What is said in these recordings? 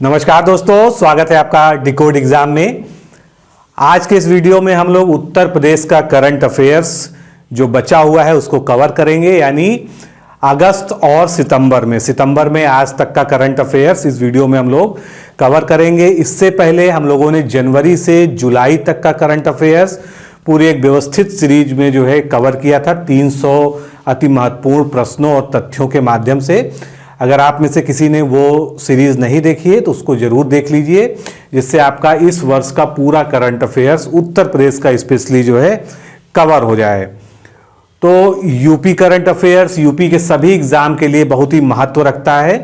नमस्कार दोस्तों, स्वागत है आपका डिकोड एग्जाम में। आज के इस वीडियो में हम लोग उत्तर प्रदेश का करंट अफेयर्स जो बचा हुआ है उसको कवर करेंगे, यानी अगस्त और सितंबर में आज तक का करंट अफेयर्स इस वीडियो में हम लोग कवर करेंगे। इससे पहले हम लोगों ने जनवरी से जुलाई तक का करंट अफेयर्स पूरी एक व्यवस्थित सीरीज में जो है कवर किया था 300 अति महत्वपूर्ण प्रश्नों और तथ्यों के माध्यम से। अगर आप में से किसी ने वो सीरीज नहीं देखी है तो उसको जरूर देख लीजिए, जिससे आपका इस वर्ष का पूरा करंट अफेयर्स उत्तर प्रदेश का स्पेशली जो है कवर हो जाए। तो यूपी करंट अफेयर्स यूपी के सभी एग्जाम के लिए बहुत ही महत्व रखता है।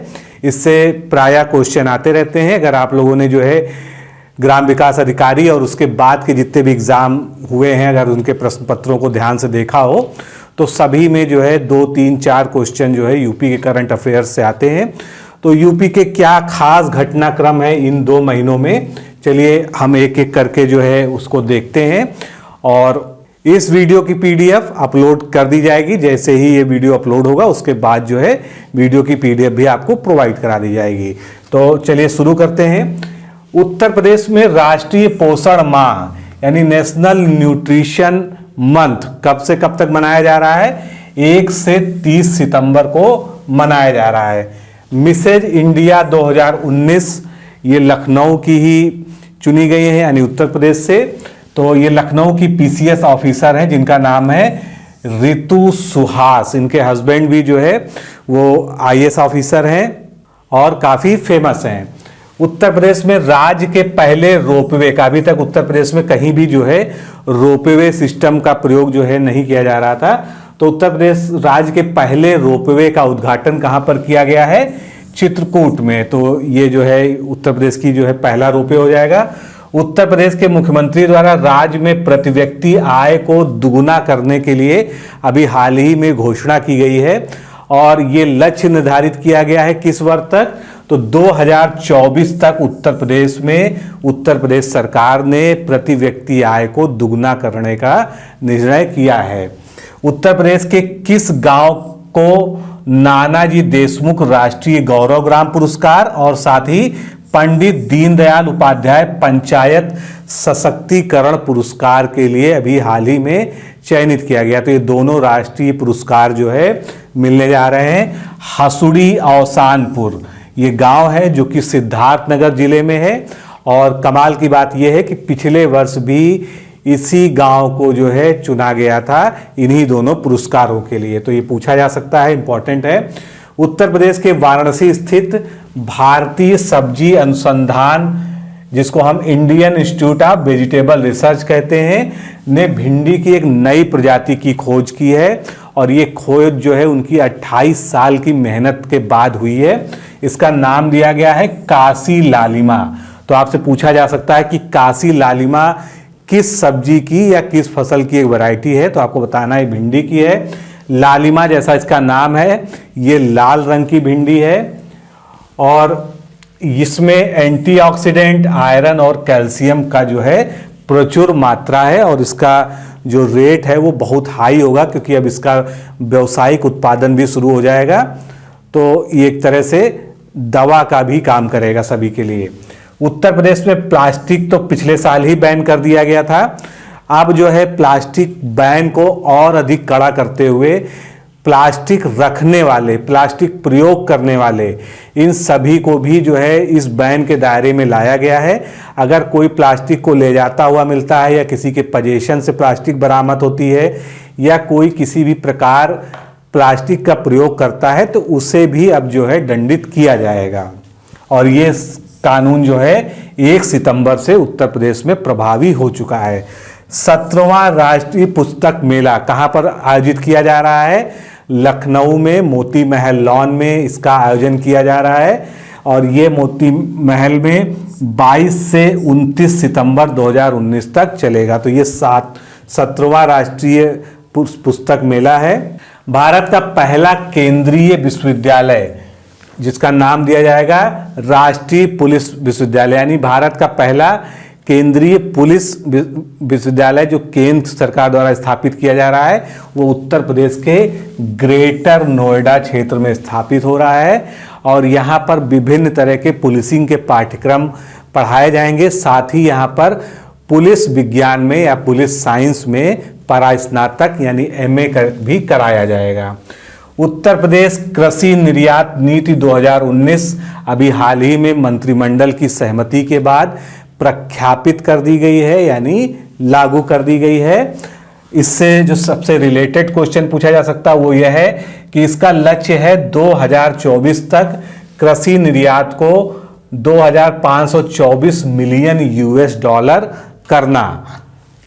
इससे प्रायः क्वेश्चन आते रहते हैं। अगर आप लोगों ने जो है ग्राम विकास अधिकारी और उसके बाद के जितने भी एग्जाम हुए हैं, अगर उनके प्रश्न पत्रों को ध्यान से देखा हो तो सभी में जो है 2, 3, 4 क्वेश्चन जो है यूपी के करंट अफेयर्स से आते हैं। तो यूपी के क्या खास घटनाक्रम है इन 2 महीनों में, चलिए हम एक एक करके जो है उसको देखते हैं। और इस वीडियो की पीडीएफ अपलोड कर दी जाएगी। जैसे ही ये वीडियो अपलोड होगा उसके बाद जो है वीडियो की पीडीएफ भी आपको प्रोवाइड करा दी जाएगी। तो चलिए शुरू करते हैं। उत्तर प्रदेश में राष्ट्रीय पोषण माह यानी नेशनल न्यूट्रिशन मंथ कब से कब तक मनाया जा रहा है? 1 से 30 सितंबर को मनाया जा रहा है। मिसेज इंडिया 2019 ये लखनऊ की ही चुनी गई है, यानी उत्तर प्रदेश से। तो ये लखनऊ की पीसीएस ऑफिसर हैं जिनका नाम है रितु सुहास। इनके हस्बैंड भी जो है वो आईएएस ऑफिसर हैं और काफ़ी फेमस हैं। उत्तर प्रदेश में राज्य के पहले रोपवे का, अभी तक उत्तर प्रदेश में कहीं भी जो है रोपवे सिस्टम का प्रयोग जो है नहीं किया जा रहा था। तो उत्तर प्रदेश राज्य के पहले रोपवे का उद्घाटन कहाँ पर किया गया है? चित्रकूट में। तो ये जो है उत्तर प्रदेश की जो है पहला रोपवे हो जाएगा। उत्तर प्रदेश के मुख्यमंत्री द्वारा राज्य में प्रति व्यक्ति आय को दुगुना करने के लिए अभी हाल ही में घोषणा की गई है और ये लक्ष्य निर्धारित किया गया है किस वर्ष तक? तो 2024 तक उत्तर प्रदेश सरकार ने प्रति व्यक्ति आय को दुगुना करने का निर्णय किया है। उत्तर प्रदेश के किस गांव को नानाजी देशमुख राष्ट्रीय गौरव ग्राम पुरस्कार और साथ ही पंडित दीनदयाल उपाध्याय पंचायत सशक्तिकरण पुरस्कार के लिए अभी हाल ही में चयनित किया गया? तो ये दोनों राष्ट्रीय पुरस्कार जो है मिलने जा रहे हैं। हसुड़ी अवसानपुर ये गांव है जो कि सिद्धार्थनगर जिले में है। और कमाल की बात यह है कि पिछले वर्ष भी इसी गांव को जो है चुना गया था इन्हीं दोनों पुरस्कारों के लिए। तो ये पूछा जा सकता है, इंपॉर्टेंट है। उत्तर प्रदेश के वाराणसी स्थित भारतीय सब्जी अनुसंधान, जिसको हम Indian institute of vegetable research कहते हैं, ने भिंडी की एक नई प्रजाति की खोज की है। और ये खोज जो है उनकी 28 साल की मेहनत के बाद हुई है। इसका नाम दिया गया है काशी लालिमा। तो आपसे पूछा जा सकता है कि काशी लालिमा किस सब्जी की या किस फसल की एक वैरायटी है? तो आपको बताना है भिंडी की है। लालिमा जैसा इसका नाम है, ये लाल रंग की भिंडी है और इसमें एंटीऑक्सीडेंट, आयरन और कैल्शियम का जो है प्रचुर मात्रा है। और इसका जो रेट है वो बहुत हाई होगा क्योंकि अब इसका व्यावसायिक उत्पादन भी शुरू हो जाएगा। तो ये एक तरह से दवा का भी काम करेगा सभी के लिए। उत्तर प्रदेश में प्लास्टिक तो पिछले साल ही बैन कर दिया गया था। अब जो है प्लास्टिक बैन को और अधिक कड़ा करते हुए प्लास्टिक रखने वाले, प्लास्टिक प्रयोग करने वाले, इन सभी को भी जो है इस बैन के दायरे में लाया गया है। अगर कोई प्लास्टिक को ले जाता हुआ मिलता है या किसी के पोजीशन से प्लास्टिक बरामद होती है या कोई किसी भी प्रकार प्लास्टिक का प्रयोग करता है तो उसे भी अब जो है दंडित किया जाएगा। और ये कानून जो है 1 सितंबर से उत्तर प्रदेश में प्रभावी हो चुका है। 17वां राष्ट्रीय पुस्तक मेला कहाँ पर आयोजित किया जा रहा है? लखनऊ में मोती महल लॉन में इसका आयोजन किया जा रहा है। और ये मोती महल में 22 से 29 सितंबर 2019 तक चलेगा। तो ये 17वां राष्ट्रीय पुस्तक मेला है। भारत का पहला केंद्रीय विश्वविद्यालय जिसका नाम दिया जाएगा राष्ट्रीय पुलिस विश्वविद्यालय, यानी भारत का पहला केंद्रीय पुलिस विश्वविद्यालय जो केंद्र सरकार द्वारा स्थापित किया जा रहा है वो उत्तर प्रदेश के ग्रेटर नोएडा क्षेत्र में स्थापित हो रहा है। और यहाँ पर विभिन्न तरह के पुलिसिंग के पाठ्यक्रम पढ़ाए जाएंगे। साथ ही यहाँ पर पुलिस विज्ञान में या पुलिस साइंस में परास्नातक यानी एमए भी कराया जाएगा। उत्तर प्रदेश कृषि निर्यात नीति 2019 अभी हाल ही में मंत्रिमंडल की सहमति के बाद प्रख्यापित कर दी गई है, यानी लागू कर दी गई है। इससे जो सबसे रिलेटेड क्वेश्चन पूछा जा सकता है वो यह है कि इसका लक्ष्य है 2024 तक कृषि निर्यात को 2524 मिलियन यूएस डॉलर करना।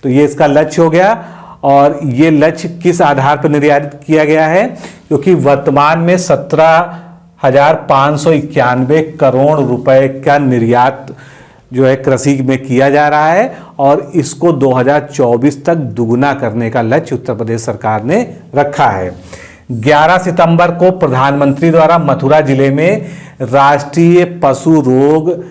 तो ये इसका लक्ष्य हो गया। और ये लक्ष्य किस आधार पर निर्धारित किया गया है? क्योंकि वर्तमान में 17,591 करोड़ रुपए का निर्यात जो है कृषि में किया जा रहा है और इसको 2024 तक दुगुना करने का लक्ष्य उत्तर प्रदेश सरकार ने रखा है। 11 सितंबर को प्रधानमंत्री द्वारा मथुरा जिले में राष्ट्रीय पशु रोग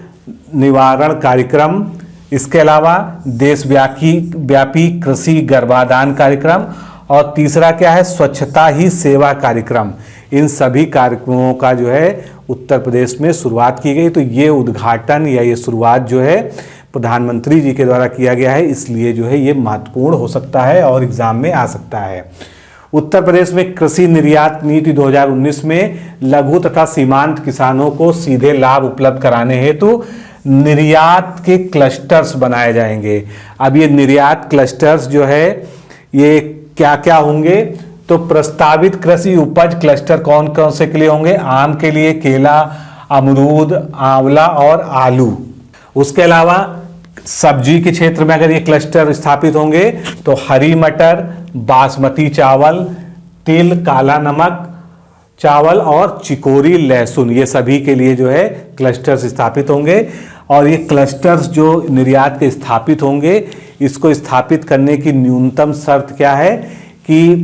निवारण कार्यक्रम, इसके अलावा देशव्यापी कृषि गर्भाधान कार्यक्रम और तीसरा क्या है, स्वच्छता ही सेवा कार्यक्रम। इन सभी कार्यक्रमों का जो है उत्तर प्रदेश में शुरुआत की गई। तो ये उद्घाटन या ये शुरुआत जो है प्रधानमंत्री जी के द्वारा किया गया है, इसलिए जो है ये महत्वपूर्ण हो सकता है और एग्जाम में आ सकता है। उत्तर प्रदेश में कृषि निर्यात नीति 2019 में लघु तथा सीमांत किसानों को सीधे लाभ उपलब्ध कराने हेतु निर्यात के क्लस्टर्स बनाए जाएंगे। अब ये निर्यात क्लस्टर्स जो है ये क्या क्या होंगे? तो प्रस्तावित कृषि उपज क्लस्टर कौन कौन से के लिए होंगे? आम के लिए केला, अमरूद, आंवला और आलू। उसके अलावा सब्जी के क्षेत्र में अगर ये क्लस्टर स्थापित होंगे तो हरी मटर, बासमती चावल, तिल, काला नमक चावल और चिकोरी लहसुन, ये सभी के लिए जो है क्लस्टर्स स्थापित होंगे। और ये क्लस्टर्स जो निर्यात के स्थापित होंगे, इसको स्थापित करने की न्यूनतम शर्त क्या है कि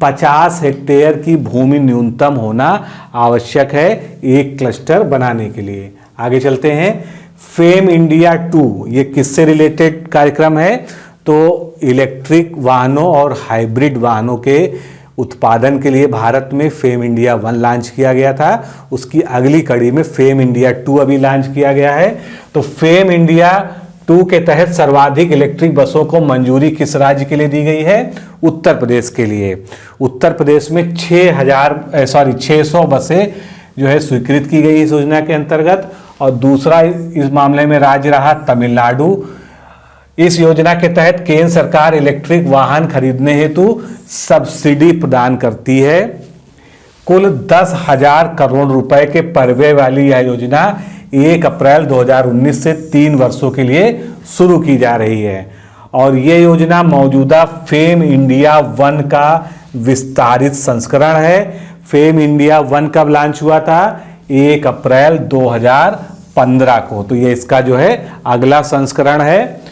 50 हेक्टेयर की भूमि न्यूनतम होना आवश्यक है एक क्लस्टर बनाने के लिए। आगे चलते हैं। फेम इंडिया 2 ये किससे रिलेटेड कार्यक्रम है? तो इलेक्ट्रिक वाहनों और हाइब्रिड वाहनों के उत्पादन के लिए भारत में फेम इंडिया 1 लॉन्च किया गया था। उसकी अगली कड़ी में फेम इंडिया 2 अभी लॉन्च किया गया है। तो फेम इंडिया 2 के तहत सर्वाधिक इलेक्ट्रिक बसों को मंजूरी किस राज्य के लिए दी गई है? उत्तर प्रदेश के लिए। उत्तर प्रदेश में 600 बसें जो है स्वीकृत की गई इस योजना के अंतर्गत। और दूसरा इस मामले में राज्य रहा तमिलनाडु। इस योजना के तहत केंद्र सरकार इलेक्ट्रिक वाहन खरीदने हेतु सब्सिडी प्रदान करती है। कुल 10,000 करोड़ रुपए के परव्यय वाली यह योजना 1 अप्रैल 2019 से 3 वर्षों के लिए शुरू की जा रही है। और ये योजना मौजूदा फेम इंडिया 1 का विस्तारित संस्करण है। फेम इंडिया 1 कब लॉन्च हुआ था? 1 अप्रैल 2015 को। तो ये इसका जो है अगला संस्करण है।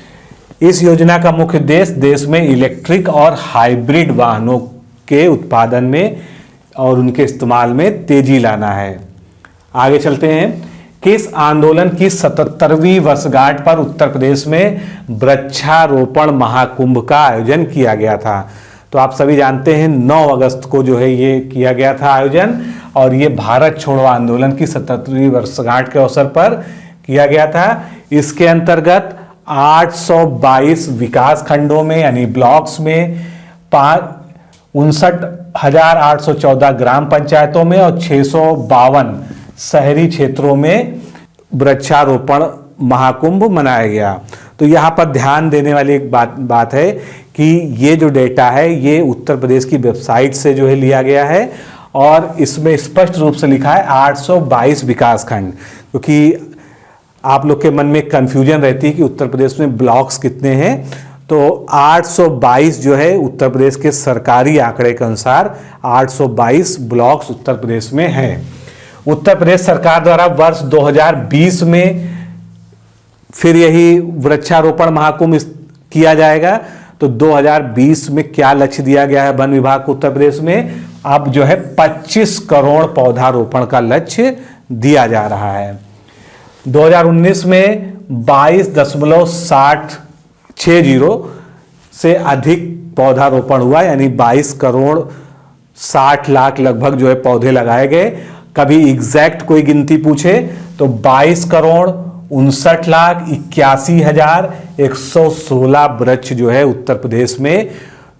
इस योजना का मुख्य उद्देश्य देश में इलेक्ट्रिक और हाइब्रिड वाहनों के उत्पादन में और उनके इस्तेमाल में तेजी लाना है। आगे चलते हैं। किस आंदोलन की 77वीं वर्षगांठ पर उत्तर प्रदेश में वृक्षारोपण महाकुंभ का आयोजन किया गया था? तो आप सभी जानते हैं 9 अगस्त को जो है ये किया गया था आयोजन। और ये भारत छोड़ो आंदोलन की 77वीं वर्षगांठ के अवसर पर किया गया था। इसके अंतर्गत 822 विकास खंडों में यानी ब्लॉक्स में 59,814 ग्राम पंचायतों में और 652 शहरी क्षेत्रों में वृक्षारोपण महाकुंभ मनाया गया। तो यहाँ पर ध्यान देने वाली एक बात है कि ये जो डेटा है ये उत्तर प्रदेश की वेबसाइट से जो है लिया गया है और इसमें स्पष्ट रूप से लिखा है 822 विकास खंड। क्योंकि आप लोग के मन में कंफ्यूजन रहती है कि उत्तर प्रदेश में ब्लॉक्स कितने हैं। तो 822 जो है उत्तर प्रदेश के सरकारी आंकड़े के अनुसार 822 ब्लॉक्स उत्तर प्रदेश में हैं। उत्तर प्रदेश सरकार द्वारा वर्ष 2020 में फिर यही वृक्षारोपण महाकुंभ किया जाएगा। तो 2020 में क्या लक्ष्य दिया गया है वन विभाग को उत्तर प्रदेश में? अब जो है 25 करोड़ पौधारोपण का लक्ष्य दिया जा रहा है। 2019 में 22.60 से अधिक पौधारोपण हुआ, यानी 22 करोड़ 60 लाख लगभग जो है पौधे लगाए गए। कभी एग्जैक्ट कोई गिनती पूछे तो 22,61,81,116 वृक्ष जो है उत्तर प्रदेश में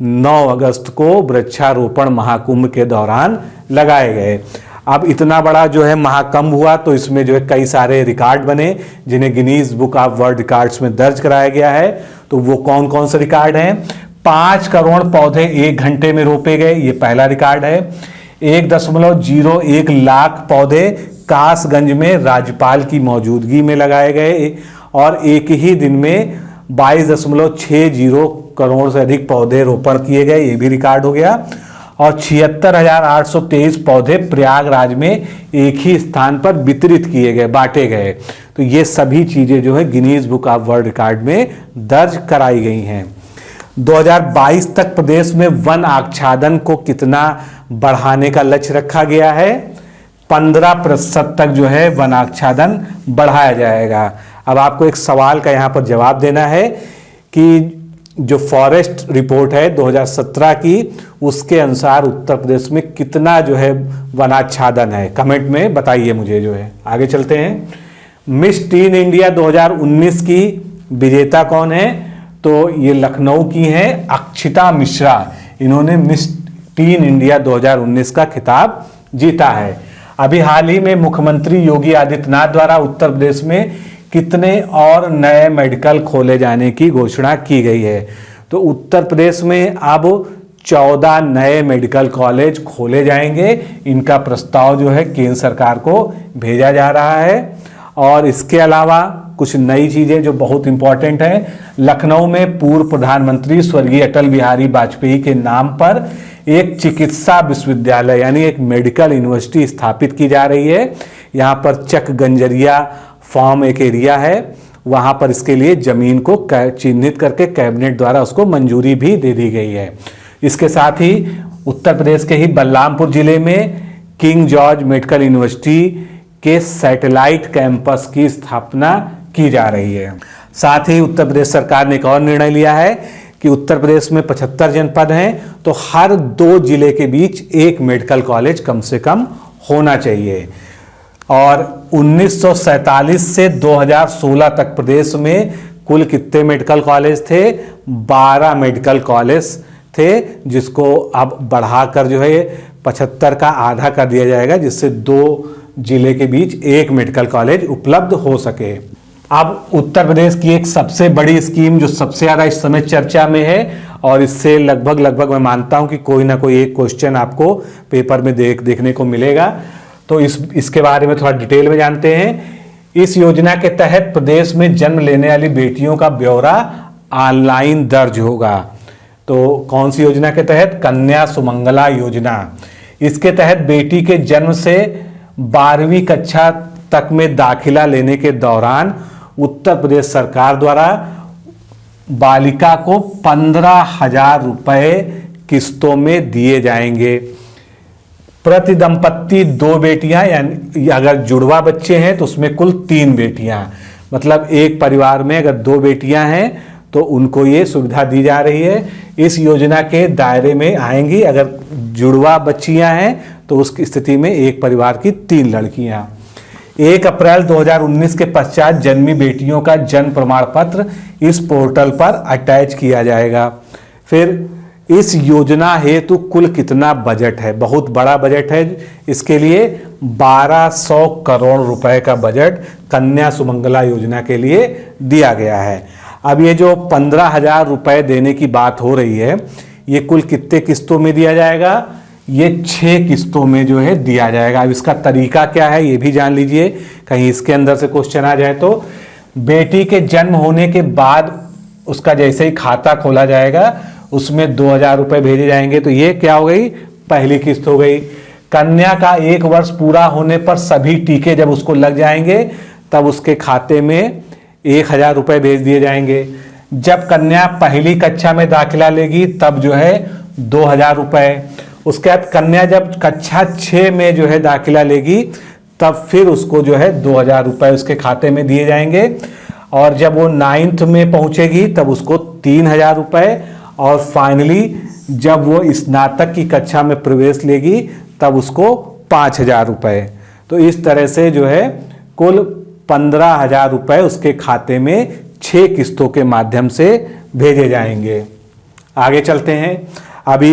9 अगस्त को वृक्षारोपण महाकुंभ के दौरान लगाए गए। अब इतना बड़ा जो है महाकुंभ हुआ तो इसमें जो है कई सारे रिकॉर्ड बने जिन्हें Guinness book of world records में दर्ज कराया गया है। तो वो कौन कौन से रिकॉर्ड हैं? 5 करोड़ पौधे 1 घंटे में रोपे गए, ये पहला रिकॉर्ड है। 1.01 लाख पौधे कासगंज में राज्यपाल की मौजूदगी में लगाए गए और एक ही दिन में 22.60 करोड़ से अधिक पौधे रोपण किए गए, ये भी रिकॉर्ड हो गया। और 76,823 पौधे प्रयागराज में एक ही स्थान पर वितरित किए गए, बांटे गए। तो ये सभी चीजें जो है Guinness book of world record में दर्ज कराई गई हैं। 2022 तक प्रदेश में वन आच्छादन को कितना बढ़ाने का लक्ष्य रखा गया है? 15% तक जो है वन आच्छादन बढ़ाया जाएगा। अब आपको एक सवाल का यहाँ पर जवाब देना है कि जो फॉरेस्ट रिपोर्ट है 2017 की, उसके अनुसार उत्तर प्रदेश में कितना जो है वनाच्छादन है? कमेंट में बताइए मुझे जो है। आगे चलते हैं। मिस टीन इंडिया 2019 की विजेता कौन है? तो ये लखनऊ की हैं अक्षिता मिश्रा। इन्होंने मिस टीन इंडिया 2019 का खिताब जीता है। अभी हाल ही में मुख्यमंत्री योगी आदित्यनाथ द्वारा उत्तर प्रदेश में कितने और नए मेडिकल खोले जाने की घोषणा की गई है? तो उत्तर प्रदेश में अब 14 नए मेडिकल कॉलेज खोले जाएंगे। इनका प्रस्ताव जो है केंद्र सरकार को भेजा जा रहा है। और इसके अलावा कुछ नई चीजें जो बहुत इंपॉर्टेंट हैं, लखनऊ में पूर्व प्रधानमंत्री स्वर्गीय अटल बिहारी वाजपेयी के नाम पर एक चिकित्सा विश्वविद्यालय यानी एक मेडिकल यूनिवर्सिटी स्थापित की जा रही है। यहाँ पर चक गंजरिया फॉर्म एक एरिया है, वहाँ पर इसके लिए जमीन को चिन्हित करके कैबिनेट द्वारा उसको मंजूरी भी दे दी गई है। इसके साथ ही उत्तर प्रदेश के ही बलरामपुर जिले में किंग जॉर्ज मेडिकल यूनिवर्सिटी के सैटेलाइट कैंपस की स्थापना की जा रही है। साथ ही उत्तर प्रदेश सरकार ने एक और निर्णय लिया है कि उत्तर प्रदेश में 75 जनपद हैं, तो हर 2 जिले के बीच एक मेडिकल कॉलेज कम से कम होना चाहिए। और 1947 से 2016 तक प्रदेश में कुल कितने मेडिकल कॉलेज थे? 12 मेडिकल कॉलेज थे, जिसको अब बढ़ाकर जो है 75 का आधा कर दिया जाएगा, जिससे 2 जिले के बीच एक मेडिकल कॉलेज उपलब्ध हो सके। अब उत्तर प्रदेश की एक सबसे बड़ी स्कीम जो सबसे ज़्यादा इस समय चर्चा में है, और इससे लगभग मैं मानता हूं कि कोई ना कोई एक क्वेश्चन आपको पेपर में देखने को मिलेगा, तो इसके बारे में थोड़ा डिटेल में जानते हैं। इस योजना के तहत प्रदेश में जन्म लेने वाली बेटियों का ब्यौरा ऑनलाइन दर्ज होगा। तो कौन सी योजना के तहत? कन्या सुमंगला योजना। इसके तहत बेटी के जन्म से 12वीं कक्षा तक में दाखिला लेने के दौरान उत्तर प्रदेश सरकार द्वारा बालिका को 15,000 रुपए किस्तों में दिए जाएंगे। प्रति दंपत्ति 2 बेटियां, यानी अगर जुड़वा बच्चे हैं तो उसमें कुल 3 बेटियां, मतलब एक परिवार में अगर 2 बेटियां हैं तो उनको ये सुविधा दी जा रही है। इस योजना के दायरे में आएंगी अगर जुड़वा बच्चियां हैं तो उस स्थिति में एक परिवार की 3 लड़कियां। 1 अप्रैल 2019 के पश्चात जन्मी बेटियों का जन्म प्रमाण पत्र इस पोर्टल पर अटैच किया जाएगा। फिर इस योजना हेतु कुल कितना बजट है? बहुत बड़ा बजट है। इसके लिए 1200 करोड़ रुपए का बजट कन्या सुमंगला योजना के लिए दिया गया है। अब ये जो 15,000 रुपए देने की बात हो रही है, ये कुल कितने किस्तों में दिया जाएगा? ये 6 किस्तों में जो है दिया जाएगा। अब इसका तरीका क्या है ये भी जान लीजिए, कहीं इसके अंदर से क्वेश्चन आ जाए तो। बेटी के जन्म होने के बाद उसका जैसे ही खाता खोला जाएगा उसमें 2,000 रुपए भेजे जाएंगे, तो ये क्या हो गई? पहली किस्त हो गई। कन्या का 1 वर्ष पूरा होने पर सभी टीके जब उसको लग जाएंगे तब उसके खाते में 1,000 रुपए भेज दिए जाएंगे। जब कन्या पहली कक्षा में दाखिला लेगी तब जो है 2,000 रुपए। उसके बाद कन्या जब कक्षा 6 में जो है दाखिला लेगी तब फिर उसको जो है 2,000 रुपए उसके खाते में दिए जाएंगे। और जब वो 9th में पहुंचेगी तब उसको 3,000 रुपए। और फाइनली जब वो स्नातक की कक्षा में प्रवेश लेगी तब उसको 5,000 रुपए। तो इस तरह से जो है कुल 15,000 रुपये उसके खाते में 6 किस्तों के माध्यम से भेजे जाएंगे। आगे चलते हैं। अभी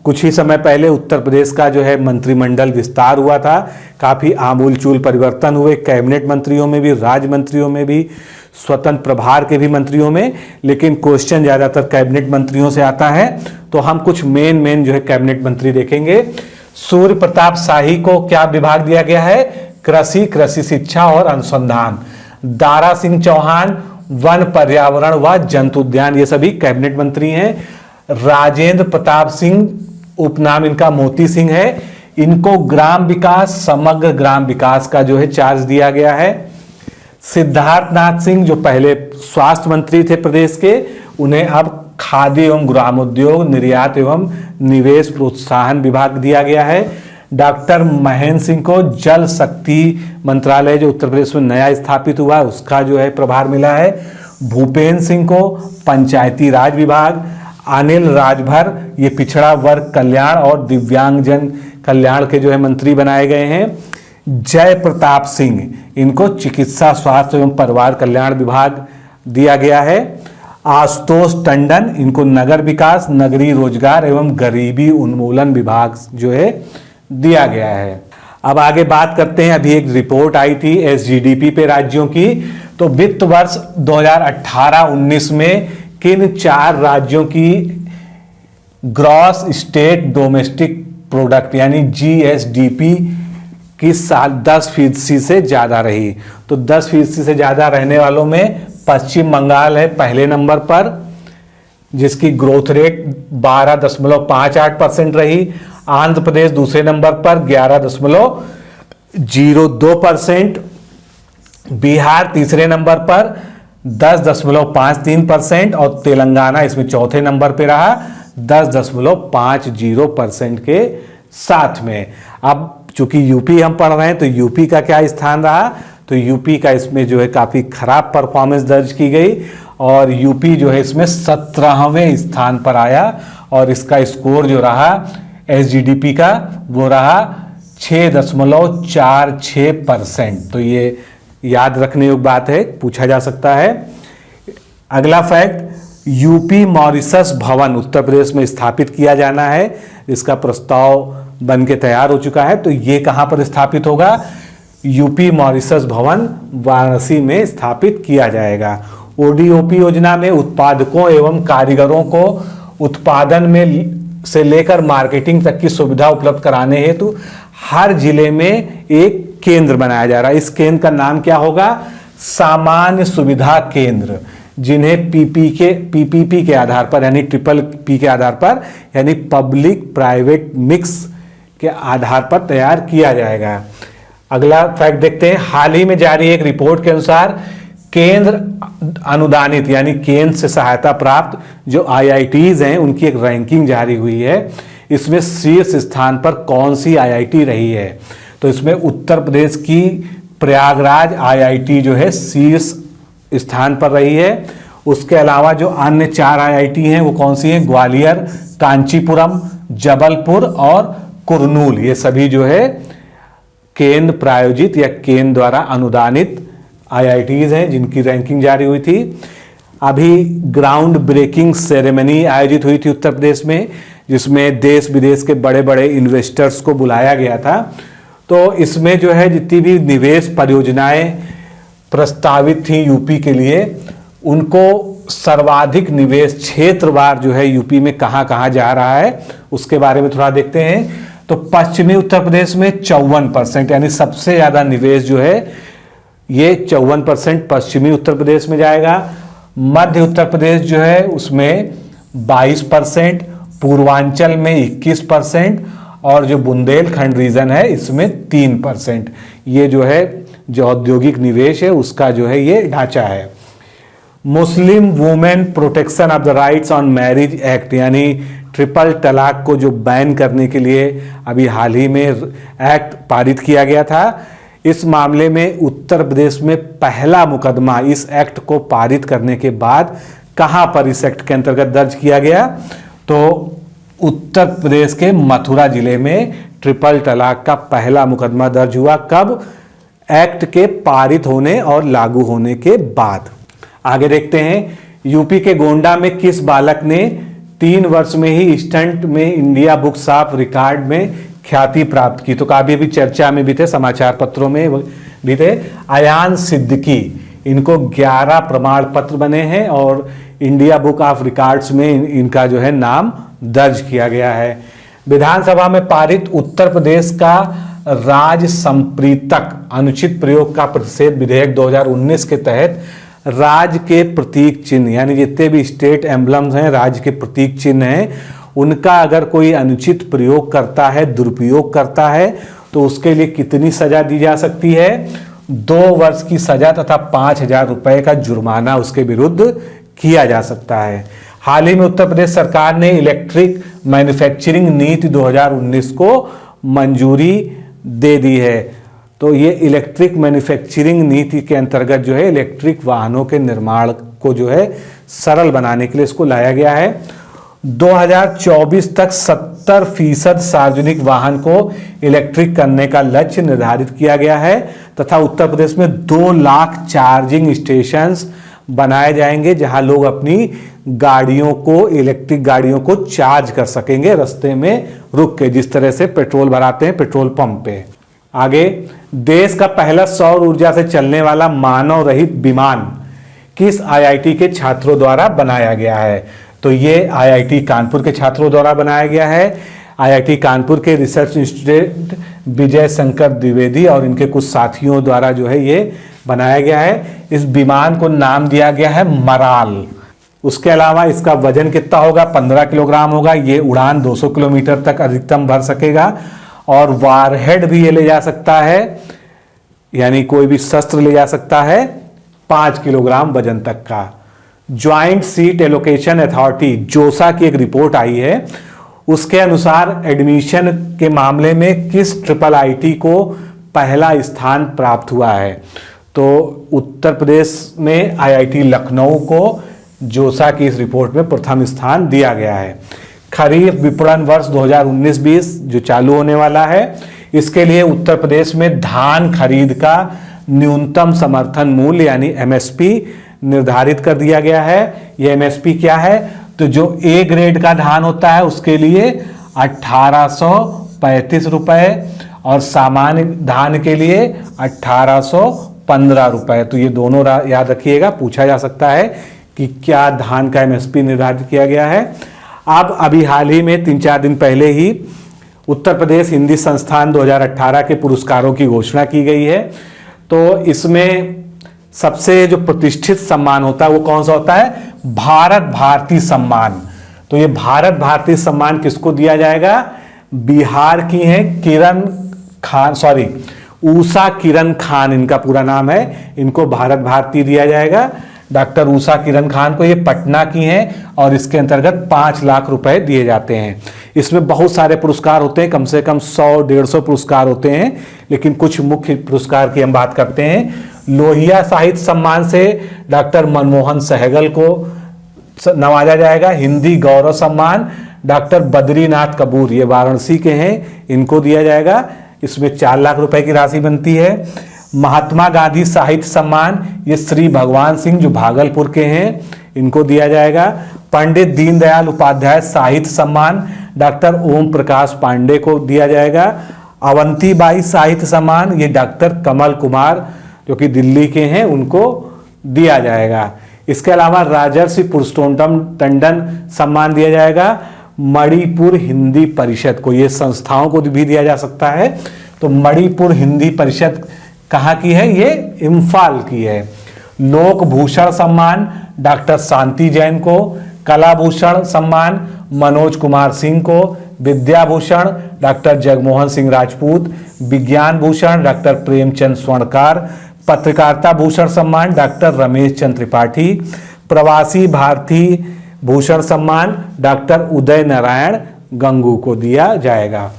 कुछ ही समय पहले उत्तर प्रदेश का जो है मंत्रिमंडल विस्तार हुआ था, काफ़ी आमूलचूल परिवर्तन हुए कैबिनेट मंत्रियों में भी, राज्य मंत्रियों में भी, स्वतंत्र प्रभार के भी मंत्रियों में। लेकिन क्वेश्चन ज़्यादातर कैबिनेट मंत्रियों से आता है, तो हम कुछ मेन जो है कैबिनेट मंत्री देखेंगे। सूर्य प्रताप शाही को क्या विभाग दिया गया है? कृषि शिक्षा और अनुसंधान। दारा सिंह चौहान वन पर्यावरण व जंतु उद्यान, ये सभी कैबिनेट मंत्री हैं। राजेंद्र प्रताप सिंह, उपनाम इनका मोती सिंह है, इनको ग्राम विकास, समग्र ग्राम विकास का जो है चार्ज दिया गया है। सिद्धार्थ नाथ सिंह जो पहले स्वास्थ्य मंत्री थे प्रदेश के, उन्हें अब खादी एवं ग्रामोद्योग, निर्यात एवं निवेश प्रोत्साहन विभाग दिया गया है। डॉक्टर महेंद्र सिंह को जल शक्ति मंत्रालय जो उत्तर प्रदेश में नया स्थापित हुआ है उसका जो है प्रभार मिला है। भूपेंद्र सिंह को पंचायती राज विभाग। अनिल राजभर ये पिछड़ा वर्ग कल्याण और दिव्यांगजन कल्याण के जो है मंत्री बनाए गए हैं। जय प्रताप सिंह इनको चिकित्सा स्वास्थ्य एवं परिवार कल्याण विभाग दिया गया है। आशुतोष टंडन इनको नगर विकास, नगरीय रोजगार एवं गरीबी उन्मूलन विभाग जो है दिया गया है। अब आगे बात करते हैं। अभी एक रिपोर्ट आई थी एसजीडीपी पे राज्यों की, तो वित्त वर्ष 2018-19 में किन 4 राज्यों की ग्रॉस स्टेट डोमेस्टिक प्रोडक्ट यानी जीएसडीपी की साल 10% से ज़्यादा रही। तो 10% से ज़्यादा रहने वालों में पश्चिम बंगाल है पहले नंबर पर, जिसकी ग्रोथ रेट 12.58% रही। आंध्र प्रदेश दूसरे नंबर पर 11.02%। बिहार तीसरे नंबर पर 10.53% और तेलंगाना इसमें चौथे नंबर पे रहा 10.50% के साथ में। अब चूंकि यूपी हम पढ़ रहे हैं तो यूपी का क्या स्थान रहा? तो यूपी का इसमें जो है काफ़ी खराब परफॉर्मेंस दर्ज की गई और यूपी जो है इसमें 17वें स्थान पर आया और इसका स्कोर जो रहा एसजीडीपी का वो रहा 6.46%। तो ये याद रखने योग्य बात है, पूछा जा सकता है। अगला फैक्ट, यूपी मॉरिशस भवन उत्तर प्रदेश में स्थापित किया जाना है। इसका प्रस्ताव बन के तैयार हो चुका है। तो ये कहाँ पर स्थापित होगा? यूपी मॉरिशस भवन वाराणसी में स्थापित किया जाएगा। ओडीओपी योजना में उत्पादकों एवं कारीगरों को उत्पादन में से लेकर मार्केटिंग तक की सुविधा उपलब्ध कराने हेतु हर जिले में एक केंद्र बनाया जा रहा है। इस केंद्र का नाम क्या होगा? सामान्य सुविधा केंद्र, जिन्हें पीपीपी के आधार पर यानी ट्रिपल पी के आधार पर यानी पब्लिक प्राइवेट मिक्स के आधार पर तैयार किया जाएगा। अगला फैक्ट देखते हैं। हाल ही में जारी एक रिपोर्ट के अनुसार केंद्र अनुदानित यानी केंद्र से सहायता प्राप्त जो आईआईटीज हैं उनकी एक रैंकिंग जारी हुई है। इसमें शीर्ष स्थान पर कौन सी आईआईटी रही है? तो इसमें उत्तर प्रदेश की प्रयागराज आईआईटी जो है शीर्ष स्थान पर रही है। उसके अलावा जो अन्य 4 आईआईटी हैं वो कौन सी हैं? ग्वालियर, कांचीपुरम, जबलपुर और कुर्नूल। ये सभी जो है केंद्र प्रायोजित या केंद्र द्वारा अनुदानित आईआईटीज हैं जिनकी रैंकिंग जारी हुई थी। अभी ग्राउंड ब्रेकिंग सेरेमनी आयोजित हुई थी उत्तर प्रदेश में, जिसमें देश विदेश के बड़े बड़े इन्वेस्टर्स को बुलाया गया था। तो इसमें जो है जितनी भी निवेश परियोजनाएं प्रस्तावित थी यूपी के लिए, उनको सर्वाधिक निवेश क्षेत्रवार जो है यूपी में कहाँ कहाँ जा रहा है उसके बारे में थोड़ा देखते हैं। तो पश्चिमी उत्तर प्रदेश में 54% यानी सबसे ज़्यादा निवेश जो है ये 54% पश्चिमी उत्तर प्रदेश में जाएगा। मध्य उत्तर प्रदेश जो है उसमें 22%, पूर्वांचल में 21% और जो बुंदेलखंड रीजन है इसमें 3%। ये जो है जो औद्योगिक निवेश है उसका जो है ये ढांचा है। Muslim women protection of the rights on marriage act यानी ट्रिपल तलाक को जो बैन करने के लिए अभी हाल ही में एक्ट पारित किया गया था। इस मामले में उत्तर प्रदेश में पहला मुकदमा इस एक्ट को पारित करने के बाद कहां पर इस एक्ट के अंतर्गत दर्ज किया गया? तो उत्तर प्रदेश के मथुरा जिले में ट्रिपल तलाक का पहला मुकदमा दर्ज हुआ। कब? एक्ट के पारित होने और लागू होने के बाद। आगे देखते हैं, यूपी के गोंडा में किस बालक ने 3 वर्ष में ही स्टंट में इंडिया बुक्स ऑफ रिकॉर्ड में ख्याति प्राप्त की? तो काफी अभी चर्चा में भी थे, समाचार पत्रों में भी थे। अयान सिद्दीकी, इनको 11 प्रमाण पत्र बने हैं और इंडिया बुक ऑफ रिकॉर्ड्स में इनका जो है नाम दर्ज किया गया है। विधानसभा में पारित उत्तर प्रदेश का राज संप्रीतक अनुचित प्रयोग का प्रतिषेध विधेयक 2019 के तहत राज्य के प्रतीक चिन्ह, यानी जितने भी स्टेट एम्बलम्स हैं, राज्य के प्रतीक चिन्ह हैं, उनका अगर कोई अनुचित प्रयोग करता है, दुरुपयोग करता है, तो उसके लिए कितनी सजा दी जा सकती है? 2 वर्ष की सजा तथा 5,000 रुपए का जुर्माना उसके विरुद्ध किया जा सकता है। हाल ही में उत्तर प्रदेश सरकार ने इलेक्ट्रिक मैन्युफैक्चरिंग नीति 2019 को मंजूरी दे दी है। तो ये इलेक्ट्रिक मैन्युफैक्चरिंग नीति के अंतर्गत जो है इलेक्ट्रिक वाहनों के निर्माण को जो है सरल बनाने के लिए इसको लाया गया है। 2024 तक 70% सार्वजनिक वाहन को इलेक्ट्रिक करने का लक्ष्य निर्धारित किया गया है तथा उत्तर प्रदेश में 2 लाख चार्जिंग स्टेशंस बनाए जाएंगे जहां लोग अपनी गाड़ियों को, इलेक्ट्रिक गाड़ियों को चार्ज कर सकेंगे रास्ते में रुक के, जिस तरह से पेट्रोल भराते हैं पेट्रोल पंप पे। आगे, देश का पहला सौर ऊर्जा से चलने वाला मानव रहित विमान किस आईआईटी के छात्रों द्वारा बनाया गया है? तो ये आईआईटी कानपुर के छात्रों द्वारा बनाया गया है। आईआईटी कानपुर के रिसर्च इंस्टीट्यूट विजय शंकर द्विवेदी और इनके कुछ साथियों द्वारा जो है ये बनाया गया है। इस विमान को नाम दिया गया है मराल। उसके अलावा इसका वजन कितना होगा? 15 किलोग्राम होगा। ये उड़ान 200 किलोमीटर तक अधिकतम भर सकेगा और वारहेड भी ये ले जा सकता है, यानी कोई भी शस्त्र ले जा सकता है 5 किलोग्राम वजन तक का। ज्वाइंट सीट एलोकेशन अथॉरिटी जोसा की एक रिपोर्ट आई है, उसके अनुसार एडमिशन के मामले में किस ट्रिपल आईटी को पहला स्थान प्राप्त हुआ है? तो उत्तर प्रदेश में आईआईटी लखनऊ को जोसा की इस रिपोर्ट में प्रथम स्थान दिया गया है। खरीफ विपणन वर्ष 2019-20 जो चालू होने वाला है, इसके लिए उत्तर प्रदेश में धान खरीद का न्यूनतम समर्थन मूल्य यानी एमएसपी निर्धारित कर दिया गया है। यह एमएसपी क्या है? तो जो ए ग्रेड का धान होता है उसके लिए 1835 रुपए और सामान्य धान के लिए 1815 रुपए। तो ये दोनों याद रखिएगा, पूछा जा सकता है कि क्या धान का एमएसपी निर्धारित किया गया है। अब अभी हाल ही में 3-4 दिन पहले ही उत्तर प्रदेश हिंदी संस्थान 2018 के पुरस्कारों की घोषणा की गई है। तो इसमें सबसे जो प्रतिष्ठित सम्मान होता है वो कौन सा होता है? भारत भारती सम्मान। तो ये भारत भारती सम्मान किसको दिया जाएगा? बिहार की हैं किरण खान, उषा किरण खान इनका पूरा नाम है, इनको भारत भारती दिया जाएगा। डॉक्टर उषा किरण खान को, ये पटना की हैं और इसके अंतर्गत 5 लाख रुपए दिए जाते हैं। इसमें बहुत सारे पुरस्कार होते हैं, कम से कम 100-150 पुरस्कार होते हैं, लेकिन कुछ मुख्य पुरस्कार की हम बात करते हैं। लोहिया साहित्य सम्मान से डॉक्टर मनमोहन सहगल को नवाजा जाएगा। हिंदी गौरव सम्मान डॉक्टर बद्रीनाथ कपूर, ये वाराणसी के हैं, इनको दिया जाएगा। इसमें 4 लाख रुपए की राशि बनती है। महात्मा गांधी साहित्य सम्मान, ये श्री भगवान सिंह जो भागलपुर के हैं, इनको दिया जाएगा। पंडित दीनदयाल उपाध्याय साहित्य सम्मान डॉक्टर ओम प्रकाश पांडे को दिया जाएगा। अवंतीबाई साहित्य सम्मान, ये डॉक्टर कमल कुमार जो कि दिल्ली के हैं, उनको दिया जाएगा। इसके अलावा राजर्षि पुरुषोत्तम टंडन सम्मान दिया जाएगा। मणिपुर हिंदी परिषद को, ये संस्थाओं को भी दिया जा सकता है। तो मणिपुर हिंदी परिषद कहाँ की है? ये इम्फाल की है। लोक भूषण सम्मान डॉक्टर शांति जैन को। कला भूषण सम्मान मनोज कुमार सिंह को। विद्या भूषण डॉक्टर जगमोहन सिंह राजपूत। विज्ञान भूषण डॉक्टर प्रेमचंद स्वर्णकार। पत्रकारिता भूषण सम्मान डॉक्टर रमेश चंद्र त्रिपाठी। प्रवासी भारतीय भूषण सम्मान डॉक्टर उदय नारायण गंगू को दिया जाएगा।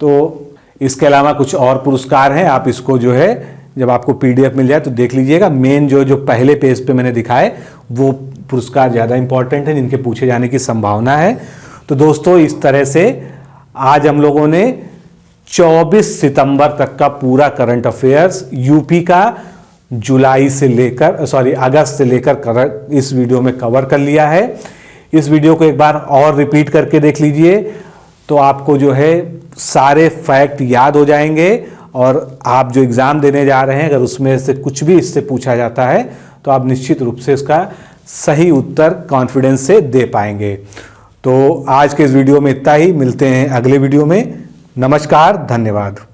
तो इसके अलावा कुछ और पुरस्कार हैं, आप इसको जो है जब आपको पीडीएफ मिल जाए तो देख लीजिएगा। मेन जो पहले पेज पे मैंने दिखाए वो पुरस्कार ज़्यादा इंपॉर्टेंट है, जिनके पूछे जाने की संभावना है। तो दोस्तों इस तरह से आज हम लोगों ने 24 सितंबर तक का पूरा करंट अफेयर्स यूपी का अगस्त से लेकर इस वीडियो में कवर कर लिया है। इस वीडियो को एक बार और रिपीट करके देख लीजिए तो आपको जो है सारे फैक्ट याद हो जाएंगे और आप जो एग्ज़ाम देने जा रहे हैं अगर उसमें से कुछ भी इससे पूछा जाता है तो आप निश्चित रूप से उसका सही उत्तर कॉन्फिडेंस से दे पाएंगे। तो आज के इस वीडियो में इतना ही, मिलते हैं अगले वीडियो में। नमस्कार, धन्यवाद।